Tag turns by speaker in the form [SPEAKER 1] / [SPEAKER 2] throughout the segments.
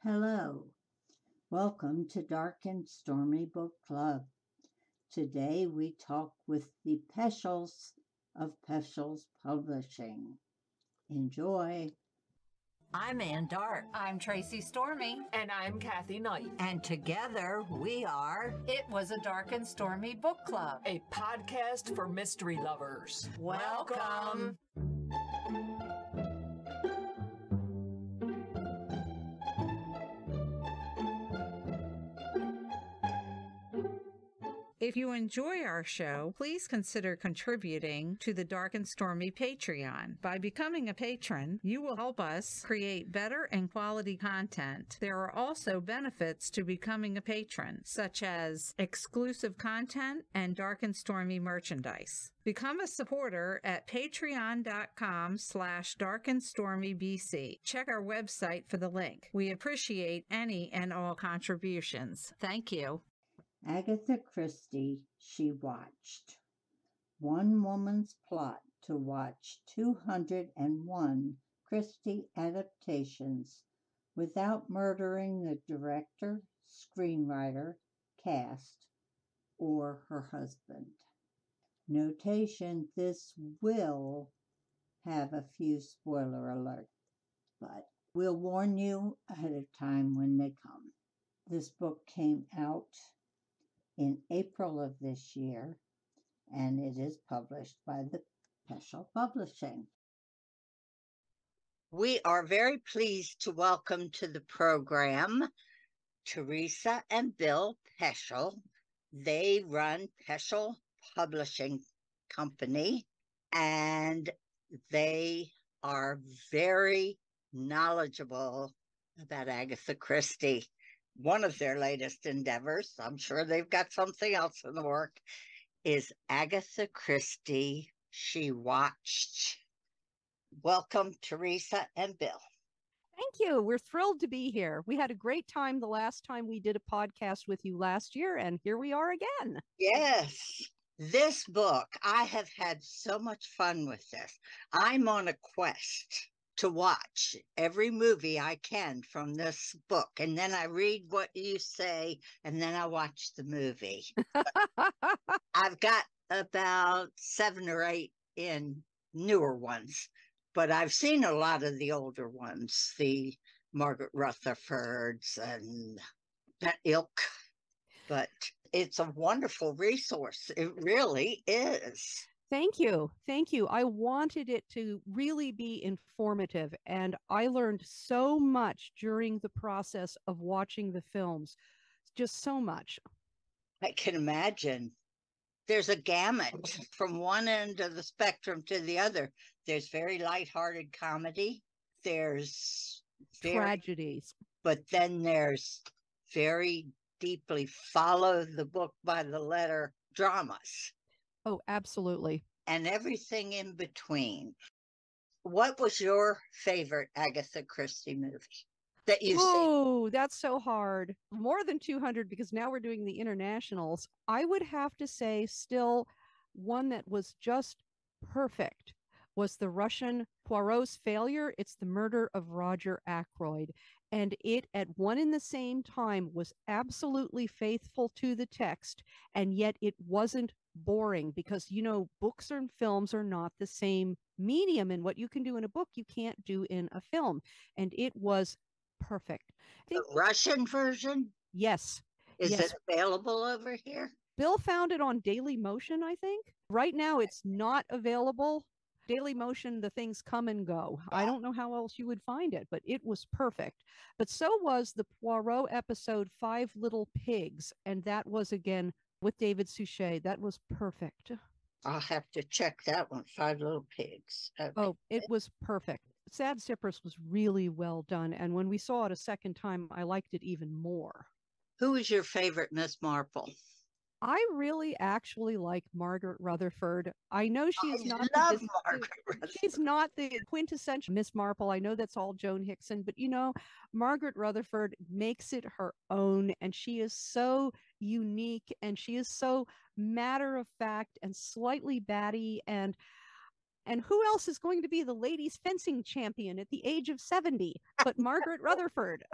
[SPEAKER 1] Hello, welcome to Dark and Stormy Book Club. Today we talk with the Peschels of Peschel's Publishing. Enjoy.
[SPEAKER 2] I'm Ann Dart.
[SPEAKER 3] I'm Tracy Stormy.
[SPEAKER 4] And I'm Kathy Knight.
[SPEAKER 2] And together we are
[SPEAKER 3] It Was a Dark and Stormy Book Club,
[SPEAKER 4] a podcast for mystery lovers.
[SPEAKER 3] Welcome.
[SPEAKER 5] If you enjoy our show, please consider contributing to the Dark and Stormy Patreon. By becoming a patron, you will help us create better and quality content. There are also benefits to becoming a patron, such as exclusive content and Dark and Stormy merchandise. Become a supporter at patreon.com/darkandstormybc. Check our website for the link. We appreciate any and all contributions. Thank you.
[SPEAKER 1] Agatha Christie, She Watched. One woman's plot to watch 201 Christie adaptations without murdering the director, screenwriter, cast, or her husband. Notation: this will have a few spoiler alerts, but we'll warn you ahead of time when they come. This book came out in April of this year, and it is published by the Peschel Publishing.
[SPEAKER 2] We are very pleased to welcome to the program Teresa and Bill Peschel. They run Peschel Publishing Company, and they are very knowledgeable about Agatha Christie. One of their latest endeavors, I'm sure they've got something else in the work, is Agatha Christie, She Watched. Welcome, Teresa and Bill.
[SPEAKER 6] Thank you. We're thrilled to be here. We had a great time the last time we did a podcast with you last year, and here we are again.
[SPEAKER 2] Yes. This book, I have had so much fun with this. I'm on a quest to watch every movie I can from this book. And then I read what you say, and then I watch the movie. I've got about 7 or 8 in newer ones, but I've seen a lot of the older ones, the Margaret Rutherfords and that ilk. But it's a wonderful resource. It really is.
[SPEAKER 6] Thank you. Thank you. I wanted it to really be informative, and I learned so much during the process of watching the films. Just so much.
[SPEAKER 2] I can imagine. There's a gamut from one end of the spectrum to the other. There's very lighthearted comedy. There's
[SPEAKER 6] tragedies.
[SPEAKER 2] But then there's very deeply follow the book by the letter dramas.
[SPEAKER 6] Oh, absolutely.
[SPEAKER 2] And everything in between. What was your favorite Agatha Christie movie that you've seen?
[SPEAKER 6] Oh, that's so hard. More than 200, because now we're doing the internationals. I would have to say still one that was just perfect was the Russian Poirot's Failure. It's the Murder of Roger Ackroyd. And it, at one and the same time, was absolutely faithful to the text, and yet it wasn't boring, because, you know, books and films are not the same medium, and what you can do in a book, you can't do in a film. And it was perfect.
[SPEAKER 2] The Russian version?
[SPEAKER 6] Yes.
[SPEAKER 2] Is
[SPEAKER 6] yes.
[SPEAKER 2] it available over here?
[SPEAKER 6] Bill found it on Daily Motion, I think. Right now, it's not available. Daily Motion, the things come and go. I don't know how else you would find it, but it was perfect. But so was the Poirot episode 5 Little Pigs, and that was, again, with David Suchet. That was perfect.
[SPEAKER 2] I'll have to check that one, 5 Little Pigs. Okay.
[SPEAKER 6] Oh, it was perfect. Sad Cypress was really well done, and when we saw it a second time, I liked it even more.
[SPEAKER 2] Who was your favorite Miss Marple?
[SPEAKER 6] I really actually like Margaret Rutherford. I know she is not she's not the quintessential Miss Marple. I know that's all Joan Hickson, but you know, Margaret Rutherford makes it her own, and she is so unique, and she is so matter of fact and slightly batty, and who else is going to be the ladies fencing champion at the age of 70 but Margaret Rutherford?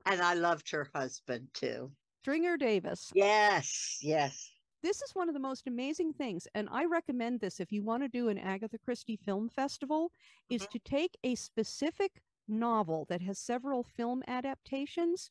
[SPEAKER 2] And I loved her husband too.
[SPEAKER 6] Stringer Davis.
[SPEAKER 2] Yes, yes.
[SPEAKER 6] This is one of the most amazing things, and I recommend this if you want to do an Agatha Christie Film Festival, is to take a specific novel that has several film adaptations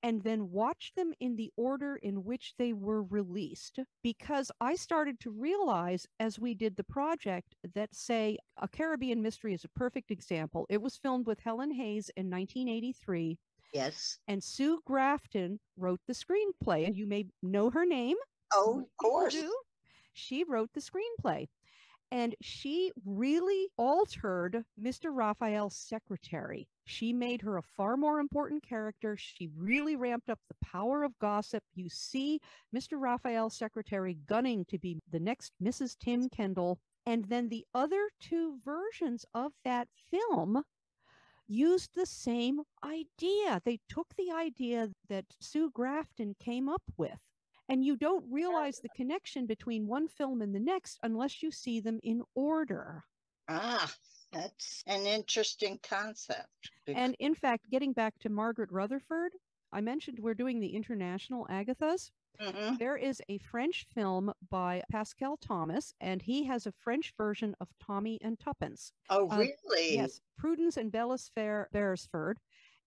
[SPEAKER 6] and then watch them in the order in which they were released. Because I started to realize as we did the project that, say, A Caribbean Mystery is a perfect example. It was filmed with Helen Hayes in 1983.
[SPEAKER 2] Yes.
[SPEAKER 6] And Sue Grafton wrote the screenplay, and you may know her name.
[SPEAKER 2] Oh, of course.
[SPEAKER 6] Do. She wrote the screenplay. And she really altered Mr. Raphael's secretary. She made her a far more important character. She really ramped up the power of gossip. You see Mr. Raphael's secretary gunning to be the next Mrs. Tim Kendall. And then the other two versions of that film used the same idea. They took the idea that Sue Grafton came up with. And you don't realize the connection between one film and the next unless you see them in order.
[SPEAKER 2] Ah, that's an interesting concept.
[SPEAKER 6] And in fact, getting back to Margaret Rutherford, I mentioned we're doing the international Agathas.
[SPEAKER 2] Mm-hmm.
[SPEAKER 6] There is a French film by Pascal Thomas, and he has a French version of Tommy and Tuppence.
[SPEAKER 2] Oh, really?
[SPEAKER 6] Yes, Prudence and Beresford.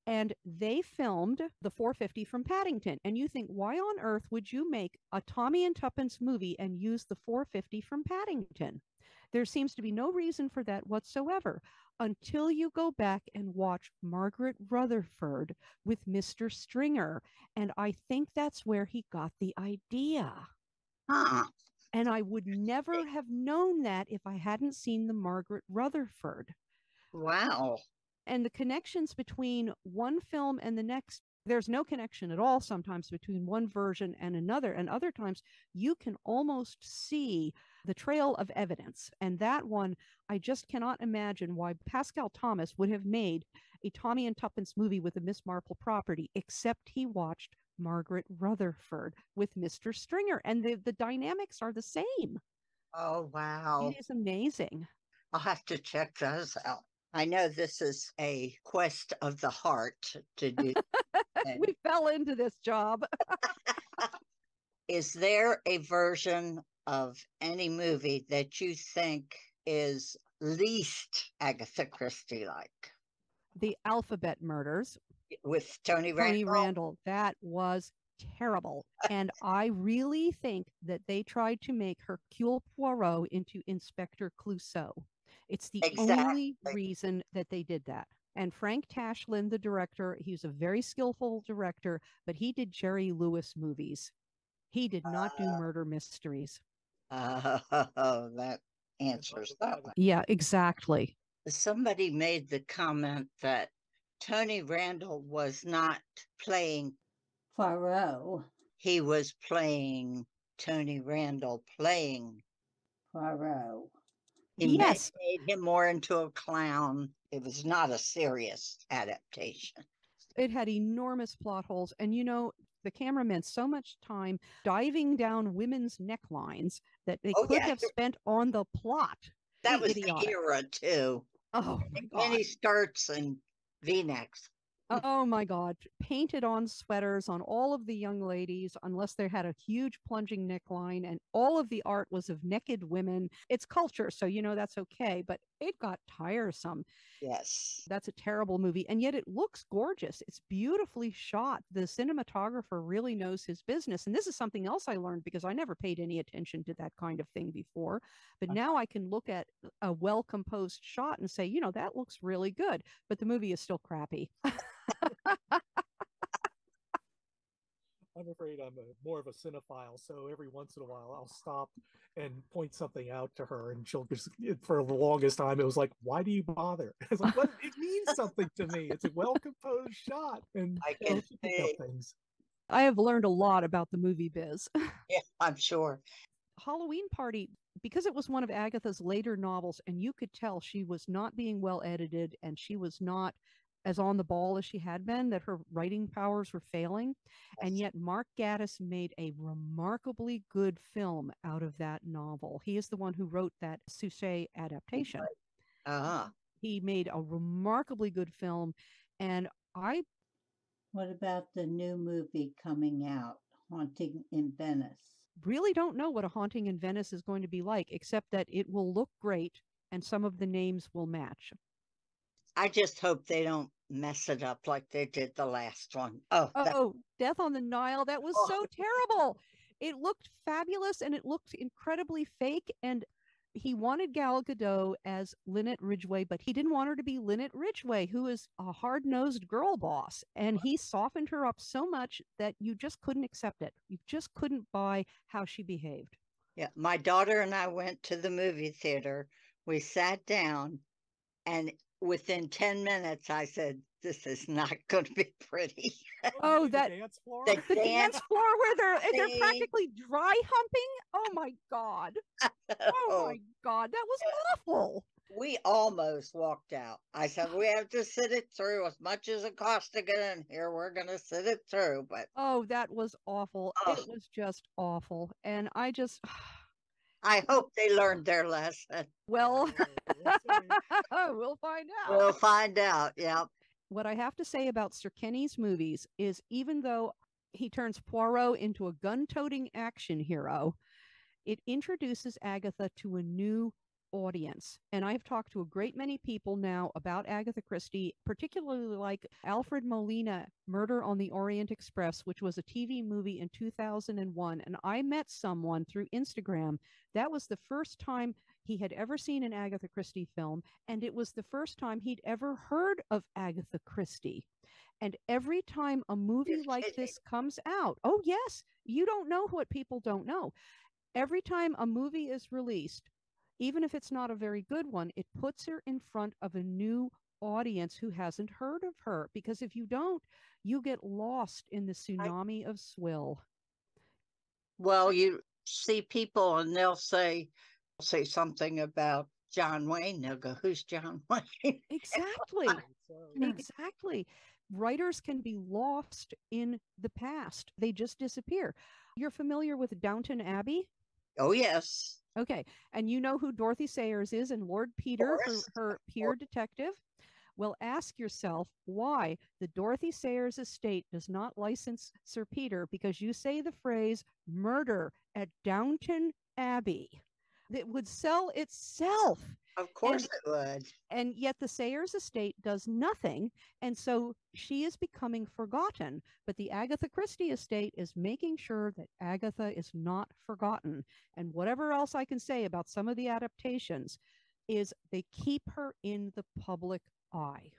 [SPEAKER 6] And they filmed the 450 from Paddington. And you think, why on earth would you make a Tommy and Tuppence movie and use the 450 from Paddington? There seems to be no reason for that whatsoever until you go back and watch Margaret Rutherford with Mr. Stringer. And I think that's where he got the idea.
[SPEAKER 2] Huh.
[SPEAKER 6] And I would never have known that if I hadn't seen the Margaret Rutherford.
[SPEAKER 2] Wow.
[SPEAKER 6] And the connections between one film and the next, there's no connection at all sometimes between one version and another. And other times you can almost see the trail of evidence. And that one, I just cannot imagine why Pascal Thomas would have made a Tommy and Tuppence movie with a Miss Marple property, except he watched Margaret Rutherford with Mr. Stringer. And the dynamics are the same.
[SPEAKER 2] Oh, wow.
[SPEAKER 6] It is amazing.
[SPEAKER 2] I'll have to check those out. I know this is a quest of the heart to do.
[SPEAKER 6] We fell into this job.
[SPEAKER 2] Is there a version of any movie that you think is least Agatha Christie like?
[SPEAKER 6] The Alphabet Murders.
[SPEAKER 2] With Tony
[SPEAKER 6] Randall. That was terrible. And I really think that they tried to make Hercule Poirot into Inspector Clouseau. It's the only reason that they did that. And Frank Tashlin, the director, he's a very skillful director, but he did Jerry Lewis movies. He did not do murder mysteries.
[SPEAKER 2] That answers that one.
[SPEAKER 6] Yeah, exactly.
[SPEAKER 2] Somebody made the comment that Tony Randall was not playing
[SPEAKER 1] Poirot.
[SPEAKER 2] He was playing Tony Randall playing
[SPEAKER 1] Poirot.
[SPEAKER 2] He made him more into a clown. It was not a serious adaptation.
[SPEAKER 6] It had enormous plot holes. And, you know, the cameraman spent so much time diving down women's necklines that they could have spent on the plot.
[SPEAKER 2] That was the era, too.
[SPEAKER 6] Oh, my God.
[SPEAKER 2] Mini skirts and V-necks.
[SPEAKER 6] Oh my God. Painted on sweaters on all of the young ladies, unless they had a huge plunging neckline, and all of the art was of naked women. It's culture, so you know that's okay, but it got tiresome.
[SPEAKER 2] Yes.
[SPEAKER 6] That's a terrible movie, and yet it looks gorgeous. It's beautifully shot. The cinematographer really knows his business, and this is something else I learned because I never paid any attention to that kind of thing before, but now I can look at a well-composed shot and say, you know, that looks really good, but the movie is still crappy.
[SPEAKER 7] I'm afraid I'm more of a cinephile, so every once in a while I'll stop and point something out to her, and she'll just, for the longest time, it was like, why do you bother? It's like, what? It means something to me. It's a well-composed shot, and
[SPEAKER 2] I can see.
[SPEAKER 6] Things. I have learned a lot about the movie biz.
[SPEAKER 2] Yeah, I'm sure.
[SPEAKER 6] Halloween Party, because it was one of Agatha's later novels, and you could tell she was not being well edited, and she was not as on the ball as she had been, that her writing powers were failing. And yet Mark Gatiss made a remarkably good film out of that novel. He is the one who wrote that Suchet adaptation. He made a remarkably good film. And I
[SPEAKER 1] What about the new movie coming out, Haunting in Venice?
[SPEAKER 6] Really don't know what A Haunting in Venice is going to be like, except that it will look great and some of the names will match.
[SPEAKER 2] I just hope they don't mess it up like they did the last one. Oh,
[SPEAKER 6] Death on the Nile. That was so terrible. It looked fabulous and it looked incredibly fake. And he wanted Gal Gadot as Lynette Ridgway, but he didn't want her to be Lynette Ridgway, who is a hard-nosed girl boss. And he softened her up so much that you just couldn't accept it. You just couldn't buy how she behaved.
[SPEAKER 2] yeah. My daughter and I went to the movie theater. We sat down, and within 10 minutes, I said, "This is not going to be pretty."
[SPEAKER 6] Oh,
[SPEAKER 7] the
[SPEAKER 6] that
[SPEAKER 7] dance floor.
[SPEAKER 2] The
[SPEAKER 6] the dance floor where they're
[SPEAKER 2] scene.
[SPEAKER 6] practically dry humping. Oh my God. Oh my God. That was awful.
[SPEAKER 2] We almost walked out. I said, we have to sit it through. As much as it costs to get in here, we're going to sit it through. But
[SPEAKER 6] Oh, that was awful. It was just awful. And I just,
[SPEAKER 2] I hope they learned their lesson.
[SPEAKER 6] well,
[SPEAKER 7] Oh,
[SPEAKER 6] we'll find out.
[SPEAKER 2] We'll find out. Yeah.
[SPEAKER 6] What I have to say about Sir Kenny's movies is even though he turns Poirot into a gun-toting action hero, it introduces Agatha to a new audience. And I've talked to a great many people now about Agatha Christie, particularly like Alfred Molina, Murder on the Orient Express, which was a TV movie in 2001. And I met someone through Instagram. That was the first time he had ever seen an Agatha Christie film, and it was the first time he'd ever heard of Agatha Christie. And every time a movie like this comes out, oh yes, you don't know what people don't know. Every time a movie is released, even if it's not a very good one, it puts her in front of a new audience who hasn't heard of her. Because if you don't, you get lost in the tsunami of swill.
[SPEAKER 2] Well, you see people and they'll say something about John Wayne. They'll go, "Who's John Wayne?"
[SPEAKER 6] Exactly. Exactly. Writers can be lost in the past. They just disappear. You're familiar with Downton Abbey?
[SPEAKER 2] Oh, yes.
[SPEAKER 6] Okay. And you know who Dorothy Sayers is and Lord Peter, her peer detective? Well, ask yourself why the Dorothy Sayers estate does not license Sir Peter because you say the phrase murder at Downton Abbey. It would sell itself.
[SPEAKER 2] Of course it would.
[SPEAKER 6] And yet the Sayers estate does nothing. And so she is becoming forgotten. But the Agatha Christie estate is making sure that Agatha is not forgotten. And whatever else I can say about some of the adaptations is they keep her in the public eye.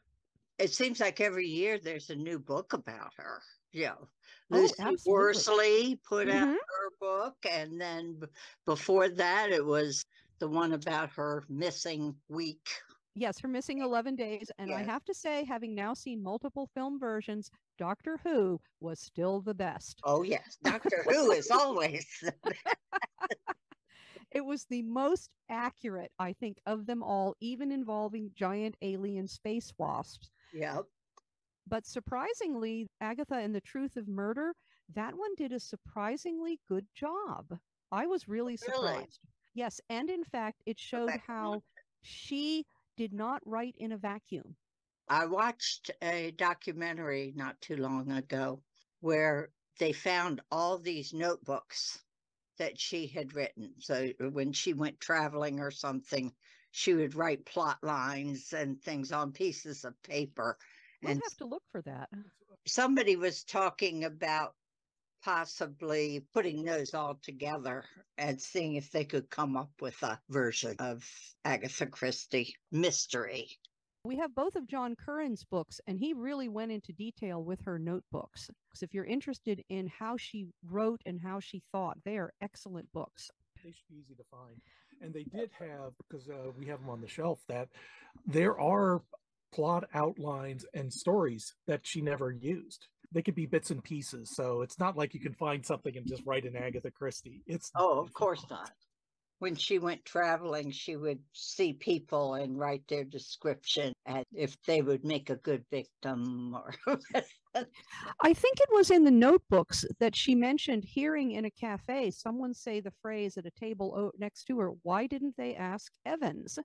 [SPEAKER 2] It seems like every year there's a new book about her. Yeah.
[SPEAKER 6] Oh,
[SPEAKER 2] Lucy
[SPEAKER 6] absolutely.
[SPEAKER 2] Worsley put out
[SPEAKER 6] Mhm.
[SPEAKER 2] her book. And then before that, it was the one about her missing week.
[SPEAKER 6] Yes, her missing 11 days. And I
[SPEAKER 2] Yes.
[SPEAKER 6] have to say, having now seen multiple film versions, Doctor Who was still the best.
[SPEAKER 2] Oh, yes. Doctor Who is always.
[SPEAKER 6] It was the most accurate, I think, of them all, even involving giant alien space wasps.
[SPEAKER 2] Yep.
[SPEAKER 6] But surprisingly, Agatha and the Truth of Murder, that one did a surprisingly good job. I was really surprised. Yes, and in fact, it showed how she did not write in a vacuum.
[SPEAKER 2] I watched a documentary not too long ago where they found all these notebooks that she had written. So when she went traveling or something, she would write plot lines and things on pieces of paper.
[SPEAKER 6] We'll
[SPEAKER 2] And
[SPEAKER 6] have to look for that.
[SPEAKER 2] somebody was talking about possibly putting those all together and seeing if they could come up with a version of Agatha Christie mystery.
[SPEAKER 6] We have both of John Curran's books, and he really went into detail with her notebooks. Because if you're interested in how she wrote and how she thought, they are excellent books.
[SPEAKER 7] They should be easy to find. And they did have, because we have them on the shelf, that there are plot outlines and stories that she never used. They could be bits and pieces. So it's not like you can find something and just write an Agatha Christie.
[SPEAKER 2] Oh, of course not. When she went traveling, she would see people and write their description and if they would make a good victim or
[SPEAKER 6] I think it was in the notebooks that she mentioned hearing in a cafe someone say the phrase at a table next to her, "Why didn't they ask Evans?"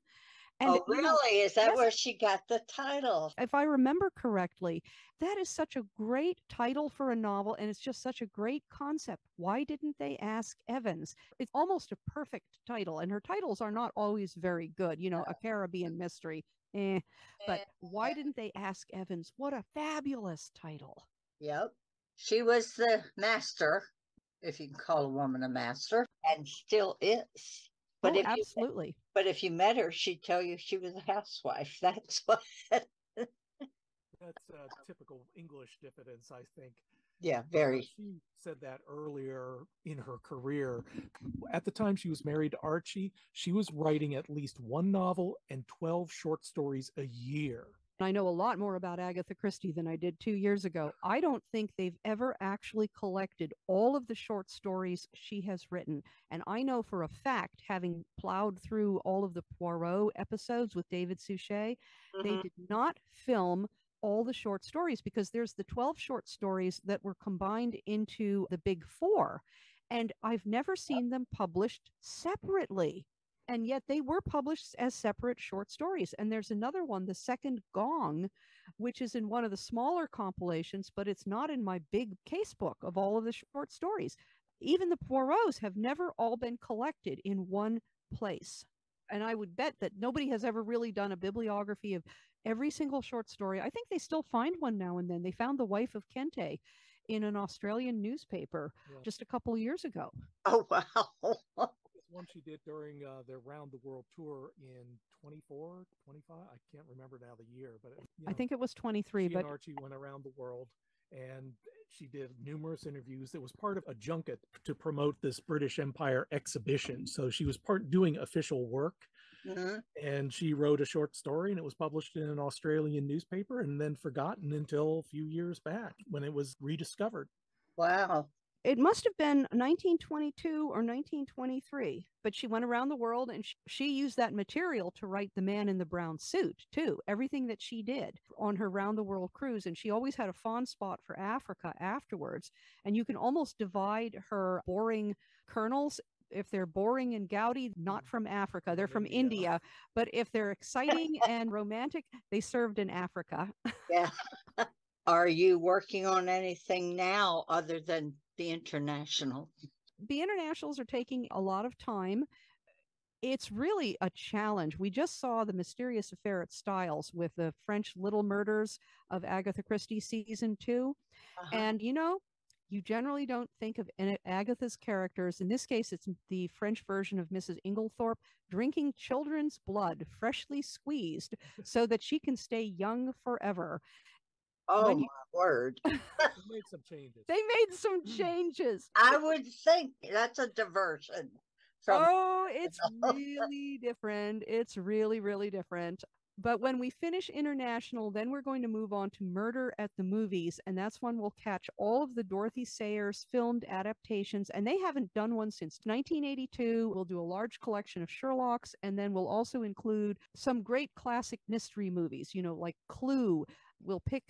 [SPEAKER 6] And,
[SPEAKER 2] Oh, really? Is that
[SPEAKER 6] yes,
[SPEAKER 2] where she got the title?
[SPEAKER 6] if I remember correctly, that is such a great title for a novel, and it's just such a great concept. Why didn't they ask Evans? It's almost a perfect title, and her titles are not always very good. A Caribbean mystery, but why didn't they ask Evans? What a fabulous title.
[SPEAKER 2] Yep. She was the master, if you can call a woman a master, and still is. But
[SPEAKER 6] Absolutely.
[SPEAKER 2] But if you met her, she'd tell you she was a housewife. That's what.
[SPEAKER 7] That's a typical English diffidence, I think.
[SPEAKER 2] Yeah, very.
[SPEAKER 7] She said that earlier in her career. At the time she was married to Archie, she was writing at least one novel and 12 short stories a year.
[SPEAKER 6] I know a lot more about Agatha Christie than I did 2 years ago. I don't think they've ever actually collected all of the short stories she has written. And I know for a fact, having plowed through all of the Poirot episodes with David Suchet, they did not film all the short stories because there's the 12 short stories that were combined into the big four. And I've never seen them published separately. And yet they were published as separate short stories. And there's another one, The Second Gong, which is in one of the smaller compilations, but it's not in my big case book of all of the short stories. Even the Poirots have never all been collected in one place. And I would bet that nobody has ever really done a bibliography of every single short story. I think they still find one now and then. They found The Wife of Kente in an Australian newspaper just a couple of years ago.
[SPEAKER 2] Oh, wow.
[SPEAKER 7] One she did during their round the world tour in 24, 25. I can't remember now the year, but
[SPEAKER 6] I think it was 23.
[SPEAKER 7] She
[SPEAKER 6] but
[SPEAKER 7] and Archie went around the world, and she did numerous interviews. It was part of a junket to promote this British Empire exhibition. So she was doing official work, and she wrote a short story, and it was published in an Australian newspaper, and then forgotten until a few years back when it was rediscovered.
[SPEAKER 2] Wow.
[SPEAKER 6] It must have been 1922 or 1923, but she went around the world and she used that material to write The Man in the Brown Suit, too. Everything that she did on her round the world cruise. And she always had a fond spot for Africa afterwards. And you can almost divide her boring colonels. If they're boring and gaudy, not from Africa, they're from India. But if they're exciting and romantic, they served in Africa.
[SPEAKER 2] Yeah. Are you working on anything now other than the international?
[SPEAKER 6] The internationals are taking a lot of time. It's really a challenge. We just saw The Mysterious Affair at Styles with the French Little Murders of Agatha Christie season 2. And you generally don't think of Agatha's characters. In this case, it's the French version of Mrs. Inglethorpe drinking children's blood, freshly squeezed, so that she can stay young forever.
[SPEAKER 2] Oh, my word.
[SPEAKER 7] They made some changes.
[SPEAKER 6] They made some changes.
[SPEAKER 2] I would think that's a diversion.
[SPEAKER 6] It's really different. It's really, really different. But when we finish international, then we're going to move on to Murder at the Movies. And that's when we'll catch all of the Dorothy Sayers filmed adaptations. And they haven't done one since 1982. We'll do a large collection of Sherlock's. And then we'll also include some great classic mystery movies, like Clue. We'll pick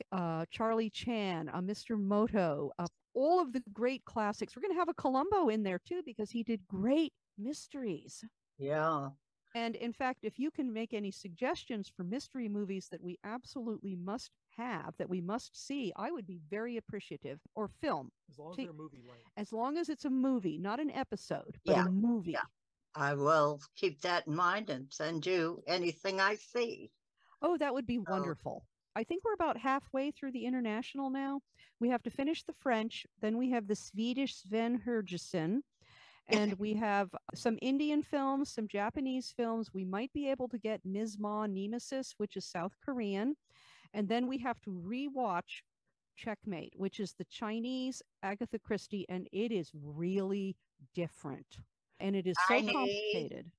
[SPEAKER 6] Charlie Chan, Mr. Moto, all of the great classics. We're going to have a Columbo in there, too, because he did great mysteries.
[SPEAKER 2] Yeah.
[SPEAKER 6] And in fact, if you can make any suggestions for mystery movies that we absolutely must have, that we must see, I would be very appreciative. Or film.
[SPEAKER 7] As long as they're movie length.
[SPEAKER 6] As long as it's a movie, not an episode, but a movie.
[SPEAKER 2] Yeah. I will keep that in mind and send you anything I see.
[SPEAKER 6] Oh, that would be wonderful. I think we're about halfway through the international now. We have to finish the French. Then we have the Swedish Sven Hergesen. And we have some Indian films, some Japanese films. We might be able to get Ms. Ma Nemesis, which is South Korean. And then we have to rewatch Checkmate, which is the Chinese Agatha Christie. And it is really different. And it is so complicated.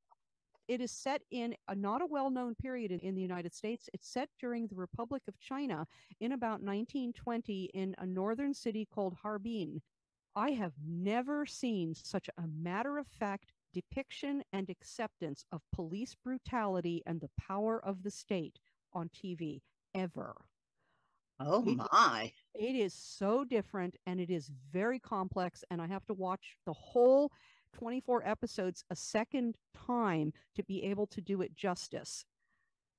[SPEAKER 6] It is set in not a well-known period in the United States. It's set during the Republic of China in about 1920 in a northern city called Harbin. I have never seen such a matter-of-fact depiction and acceptance of police brutality and the power of the state on TV ever.
[SPEAKER 2] Oh, my.
[SPEAKER 6] It is so different, and it is very complex, and I have to watch the whole 24 episodes a second time to be able to do it justice.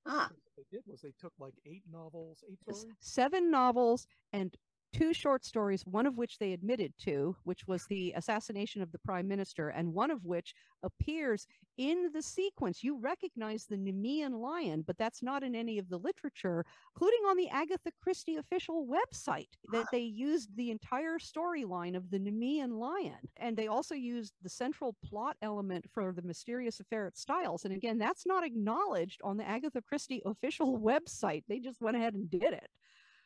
[SPEAKER 2] Ah,
[SPEAKER 7] What they did was they took like 8 stories.
[SPEAKER 6] 7 novels and 2 short stories, one of which they admitted to, which was the assassination of the prime minister, and one of which appears in the sequence. You recognize the Nemean lion, but that's not in any of the literature, including on the Agatha Christie official website, that they used the entire storyline of the Nemean lion. And they also used the central plot element for the mysterious affair at Styles. And again, that's not acknowledged on the Agatha Christie official website. They just went ahead and did it.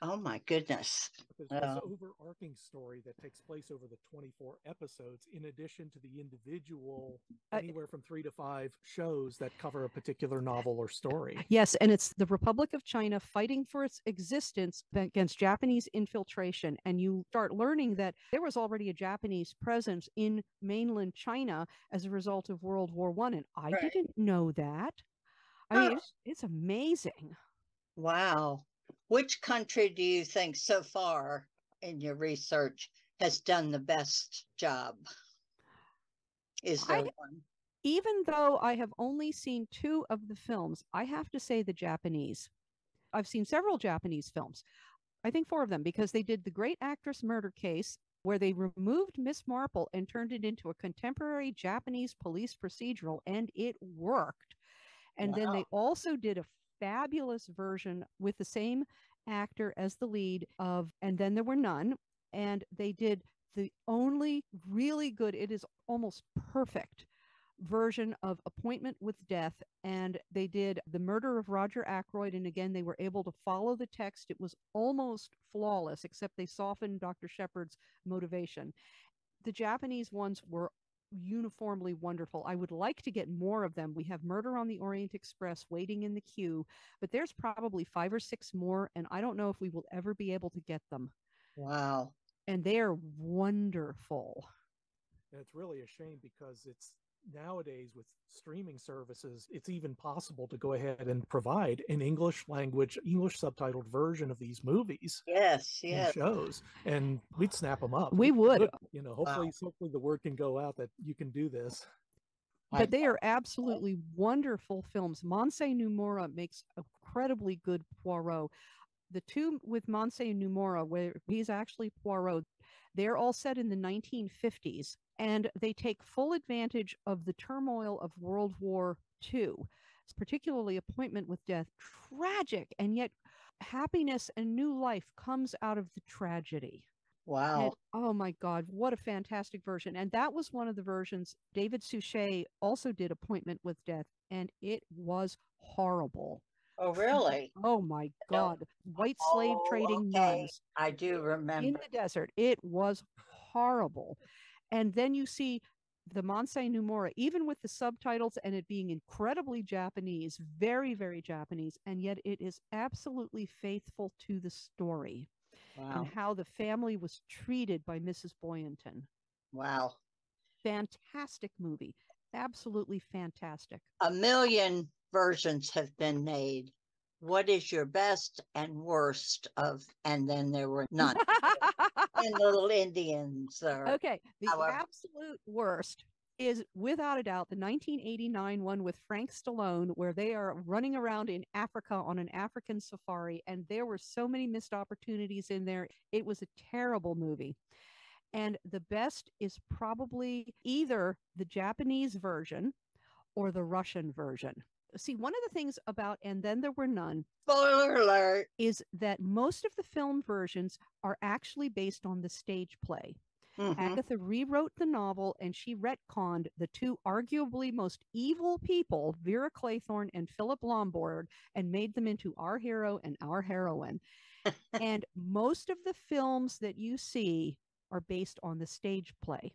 [SPEAKER 2] oh my goodness.
[SPEAKER 7] There's this overarching story that takes place over the 24 episodes, in addition to the individual anywhere from 3 to 5 shows that cover a particular novel or story.
[SPEAKER 6] Yes, and it's the Republic of China fighting for its existence against Japanese infiltration. And you start learning that there was already a Japanese presence in mainland China as a result of World War I. And I
[SPEAKER 2] Right.
[SPEAKER 6] didn't know that. I mean, it's amazing.
[SPEAKER 2] Wow. Which country do you think so far in your research has done the best job? Is there one?
[SPEAKER 6] Even though I have only seen 2 of the films, I have to say the Japanese. I've seen several Japanese films. I think 4 of them, because they did The Great Actress Murder Case, where they removed Miss Marple and turned it into a contemporary Japanese police procedural, and it worked. And then they also did a fabulous version with the same actor as the lead of And Then There Were None. And they did the only really good, it is almost perfect version of Appointment with Death. And they did The Murder of Roger Ackroyd. And again, they were able to follow the text. It was almost flawless, except they softened Dr. Shepard's motivation. The Japanese ones were uniformly wonderful. I would like to get more of them. We have Murder on the Orient Express waiting in the queue, but there's probably 5 or 6 more, and I don't know if we will ever be able to get them.
[SPEAKER 2] Wow.
[SPEAKER 6] And they're wonderful.
[SPEAKER 7] And it's really a shame because it's nowadays with streaming services, it's even possible to go ahead and provide an English language, English subtitled version of these movies.
[SPEAKER 2] Yes,
[SPEAKER 7] And
[SPEAKER 2] yes.
[SPEAKER 7] shows, and we'd snap them up.
[SPEAKER 6] We would.
[SPEAKER 7] You know, hopefully the word can go out that you can do this.
[SPEAKER 6] But they are absolutely wonderful films. Monse Numura makes incredibly good Poirot. The 2 with Monse Numura, where he's actually Poirot, they're all set in the 1950s, and they take full advantage of the turmoil of World War II, particularly Appointment with Death. Tragic, and yet happiness and new life comes out of the tragedy.
[SPEAKER 2] Wow.
[SPEAKER 6] And, oh my God, what a fantastic version. And that was one of the versions. David Suchet also did Appointment with Death, and it was horrible.
[SPEAKER 2] Oh, really?
[SPEAKER 6] Oh my God. White slave trading nuns.
[SPEAKER 2] I do remember.
[SPEAKER 6] In the desert. It was horrible. And then you see the Monse Numura, even with the subtitles and it being incredibly Japanese, very, very Japanese, and yet it is absolutely faithful to the story.
[SPEAKER 2] Wow.
[SPEAKER 6] And how the family was treated by Mrs. Boynton.
[SPEAKER 2] Wow.
[SPEAKER 6] Fantastic movie. Absolutely fantastic.
[SPEAKER 2] A million versions have been made. What is your best and worst of And Then There Were None? And Little Indians.
[SPEAKER 6] Okay. The absolute worst is, without a doubt, the 1989 one with Frank Stallone, where they are running around in Africa on an African safari, and there were so many missed opportunities in there. It was a terrible movie. And the best is probably either the Japanese version or the Russian version. See, one of the things about And Then There Were None,
[SPEAKER 2] spoiler alert,
[SPEAKER 6] is that most of the film versions are actually based on the stage play. Mm-hmm. Agatha rewrote the novel, and she retconned the 2 arguably most evil people, Vera Claythorne and Philip Lombard, and made them into our hero and our heroine. And most of the films that you see are based on the stage play.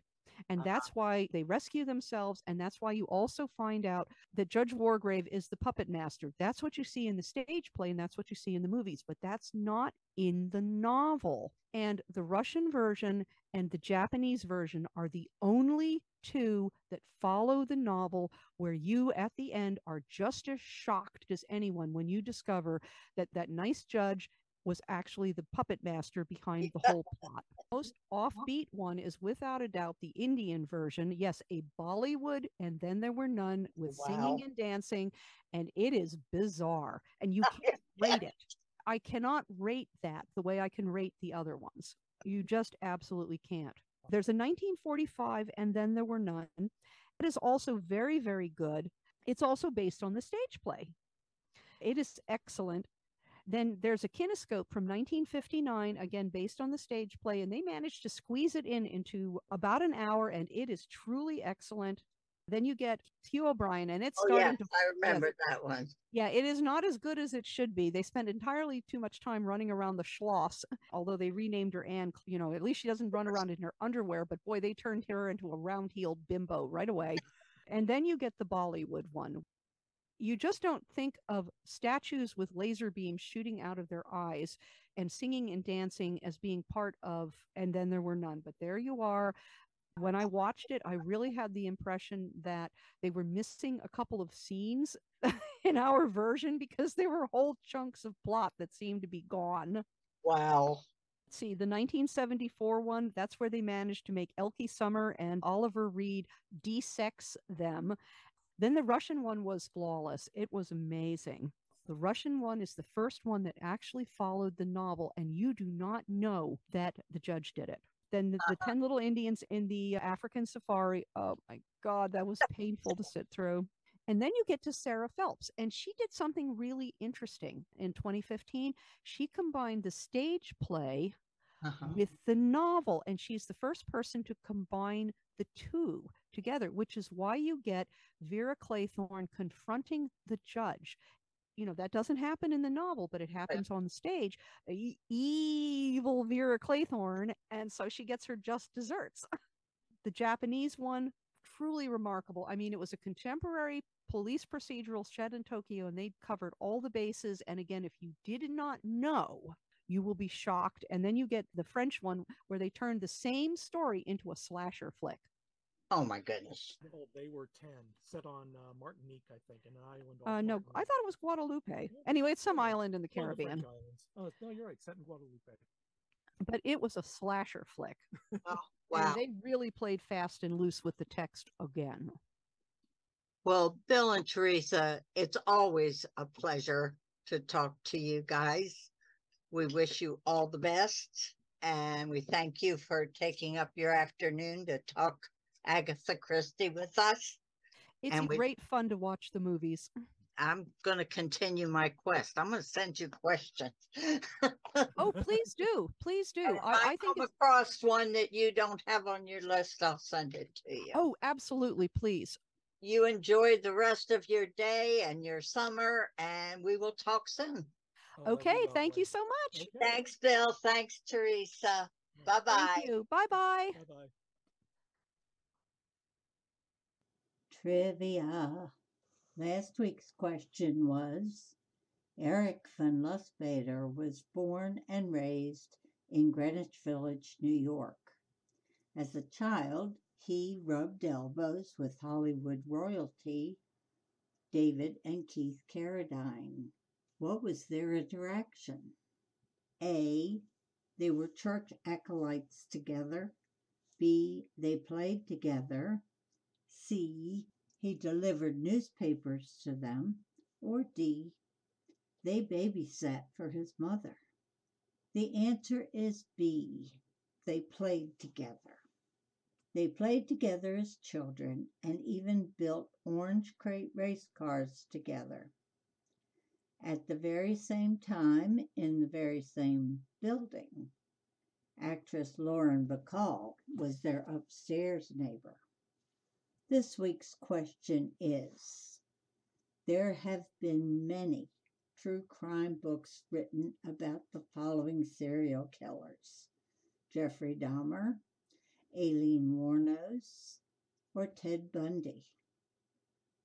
[SPEAKER 6] And that's why they rescue themselves. And that's why you also find out that Judge Wargrave is the puppet master. That's what you see in the stage play, and that's what you see in the movies. But that's not in the novel. And the Russian version and the Japanese version are the only 2 that follow the novel, where you at the end are just as shocked as anyone when you discover that that nice judge was actually the puppet master behind the whole plot. Most offbeat one is without a doubt the Indian version. Yes, a Bollywood and Then There Were None with singing and dancing, and it is bizarre. And you can't rate it. I cannot rate that the way I can rate the other ones. You just absolutely can't. There's a 1945 And Then There Were None. It is also very, very good. It's also based on the stage play. It is excellent. Then there's a kinescope from 1959, again, based on the stage play, and they managed to squeeze it into about an hour, and it is truly excellent. Then you get Hugh O'Brien, and it's starting to.
[SPEAKER 2] I remember that one.
[SPEAKER 6] Yeah, it is not as good as it should be. They spent entirely too much time running around the Schloss, although they renamed her Anne. At least she doesn't run around in her underwear, but boy, they turned her into a round-heeled bimbo right away. And then you get the Bollywood one. You just don't think of statues with laser beams shooting out of their eyes and singing and dancing as being part of And Then There Were None. But there you are. When I watched it, I really had the impression that they were missing a couple of scenes in our version because there were whole chunks of plot that seemed to be gone.
[SPEAKER 2] Wow.
[SPEAKER 6] Let's see, the 1974 one, that's where they managed to make Elke Summer and Oliver Reed de-sex them. Then the Russian one was flawless. It was amazing. The Russian one is the first one that actually followed the novel, and you do not know that the judge did it. Then the 10 Little Indians in the African safari. Oh my God, that was painful to sit through. And then you get to Sarah Phelps, and she did something really interesting in 2015. She combined the stage play with the novel, and she's the first person to combine the two together, which is why you get Vera Claythorne confronting the judge. That doesn't happen in the novel, but it happens on the stage. Evil Vera Claythorne, and so she gets her just desserts. The Japanese one, truly remarkable. I mean, it was a contemporary police procedural set in Tokyo, and they covered all the bases. And again, if you did not know, you will be shocked. And then you get the French one where they turned the same story into a slasher flick.
[SPEAKER 2] Oh my goodness.
[SPEAKER 7] Oh, they were 10, set on Martinique, I think, an island.
[SPEAKER 6] No,
[SPEAKER 7] Martinique.
[SPEAKER 6] I thought it was Guadalupe. Anyway, it's some island in the Caribbean.
[SPEAKER 7] The islands. Oh, no, you're right, set in Guadalupe.
[SPEAKER 6] But it was a slasher flick.
[SPEAKER 2] Oh, wow.
[SPEAKER 6] And they really played fast and loose with the text again.
[SPEAKER 2] Well, Bill and Teresa, it's always a pleasure to talk to you guys. We wish you all the best, and we thank you for taking up your afternoon to talk Agatha Christie with us.
[SPEAKER 6] It's great fun to watch the movies.
[SPEAKER 2] I'm going to continue my quest. I'm going to send you questions.
[SPEAKER 6] Oh, please do. Please do.
[SPEAKER 2] I think come across one that you don't have on your list, I'll send it to you.
[SPEAKER 6] Oh, absolutely. Please.
[SPEAKER 2] You enjoy the rest of your day and your summer, and we will talk soon.
[SPEAKER 6] Okay. Thank you so much.
[SPEAKER 2] Okay. Thanks, Bill. Thanks, Teresa. Bye-bye.
[SPEAKER 6] Thank you. Bye-bye.
[SPEAKER 7] Bye-bye.
[SPEAKER 1] Trivia. Last week's question was, Eric van Lustbader was born and raised in Greenwich Village, New York. As a child, he rubbed elbows with Hollywood royalty, David and Keith Carradine. What was their interaction? A, they were church acolytes together. B, they played together. C, he delivered newspapers to them. Or D, they babysat for his mother. The answer is B, they played together. They played together as children and even built orange crate race cars together. At the very same time, in the very same building, actress Lauren Bacall was their upstairs neighbor. This week's question is, there have been many true crime books written about the following serial killers: Jeffrey Dahmer, Aileen Wuornos, or Ted Bundy.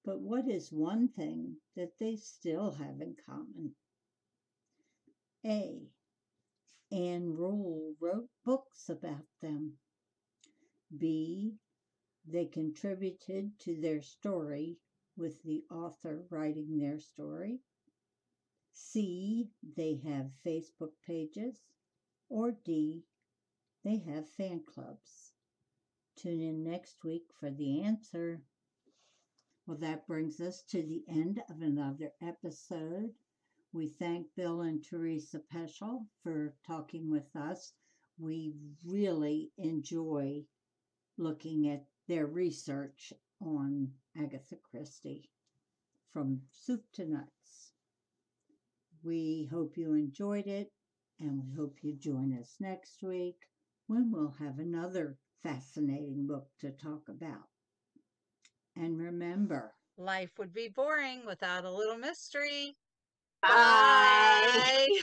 [SPEAKER 1] But what is one thing that they still have in common? A, Anne Rule wrote books about them. B, they contributed to their story with the author writing their story. C, they have Facebook pages, or D, they have fan clubs. Tune in next week for the answer. Well, that brings us to the end of another episode. We thank Bill and Teresa Peschel for talking with us. We really enjoy looking at their research on Agatha Christie from soup to nuts. We hope you enjoyed it, and we hope you join us next week when we'll have another fascinating book to talk about. And remember,
[SPEAKER 5] Life would be boring without a little mystery.
[SPEAKER 2] Bye.
[SPEAKER 5] Bye.